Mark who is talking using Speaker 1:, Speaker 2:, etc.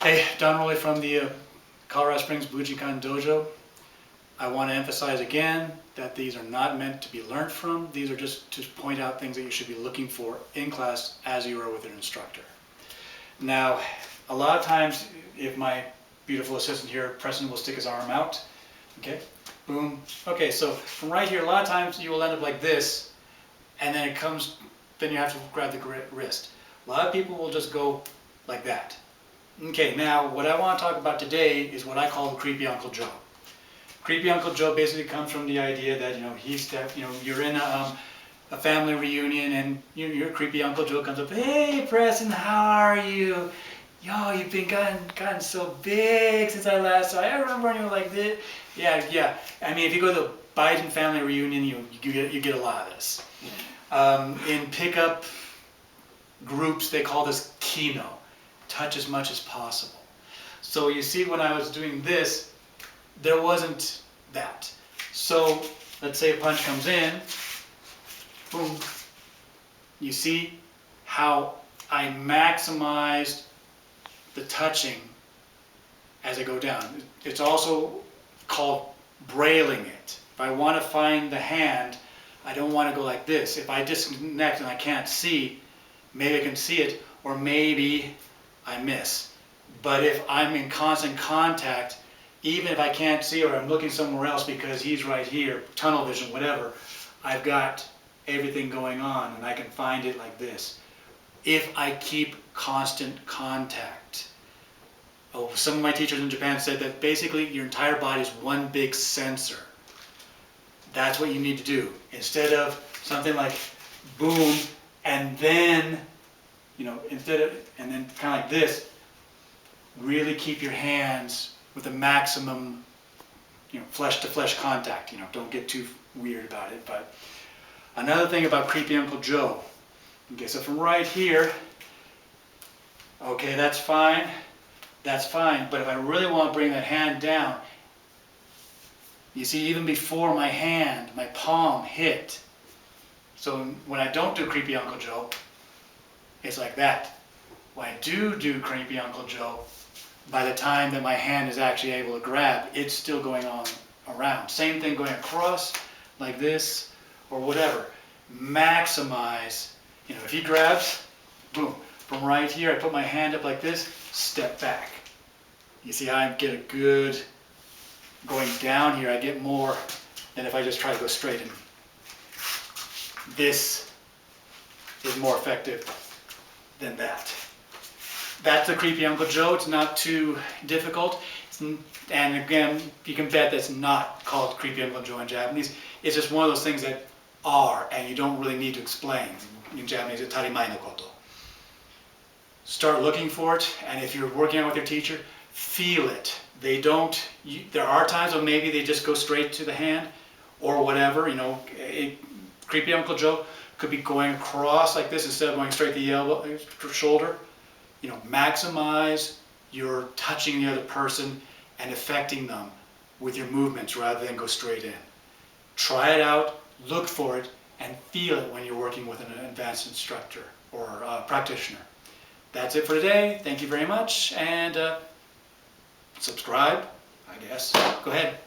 Speaker 1: Hey, Don Roley from the Colorado Springs Bujinkan Dojo. I want to emphasize again that these are not meant to be learned from. These are just to point out things that you should be looking for in class as you are with an instructor. Now, a lot of times, if my beautiful assistant here, Preston, will stick his arm out, okay, boom. Okay, so from right here, a lot of times you will end up like this, and then it comes, then you have to grab the wrist. A lot of people will just go like that. Okay, now what I want to talk about today is what I call the creepy Uncle Joe. Creepy Uncle Joe basically comes from the idea that, you're in a family reunion and your creepy Uncle Joe comes up, hey Preston, how are you? Yo, you've been gotten so big since I last saw you. I remember when you were like this. Yeah. I mean, if you go to the Biden family reunion, you get a lot of this. In pickup groups, they call this kino. Touch as much as possible. So you see, when I was doing this, there wasn't that. So let's say a punch comes in, boom. You see how I maximized the touching as I go down. It's also called brailing it. If I want to find the hand, I don't want to go like this. If I disconnect and I can't see, maybe I can see it, or maybe I miss. But if I'm in constant contact, even if I can't see or I'm looking somewhere else because he's right here, tunnel vision, whatever, I've got everything going on and I can find it like this. If I keep constant contact. Oh, some of my teachers in Japan said that basically your entire body is one big sensor. That's what you need to do. Instead of something like boom and then and then kind of like this, really keep your hands with the maximum, flesh-to-flesh contact. Don't get too weird about it. But another thing about creepy Uncle Joe. Okay, so from right here, okay, that's fine. But if I really want to bring that hand down, you see, even before my hand, my palm hit. So when I don't do creepy Uncle Joe, it's like that. When I do creepy Uncle Joe, by the time that my hand is actually able to grab, it's still going on around. Same thing going across like this or whatever. Maximize, if he grabs, boom. From right here, I put my hand up like this, step back. You see, I get a good, going down here, I get more than if I just try to go straight in. This is more effective than that. That's the creepy Uncle Joe. It's not too difficult. And again, you can bet that's not called creepy Uncle Joe in Japanese. It's just one of those things that are, and you don't really need to explain. In Japanese, it's tarimai no koto. Start looking for it, and if you're working out with your teacher, feel it. There are times when maybe they just go straight to the hand, or whatever, creepy Uncle Joe could be going across like this instead of going straight to the elbow, shoulder. Maximize your touching the other person and affecting them with your movements rather than go straight in. Try it out, look for it, and feel it when you're working with an advanced instructor or practitioner. That's it for today. Thank you very much, and subscribe, I guess. Go ahead.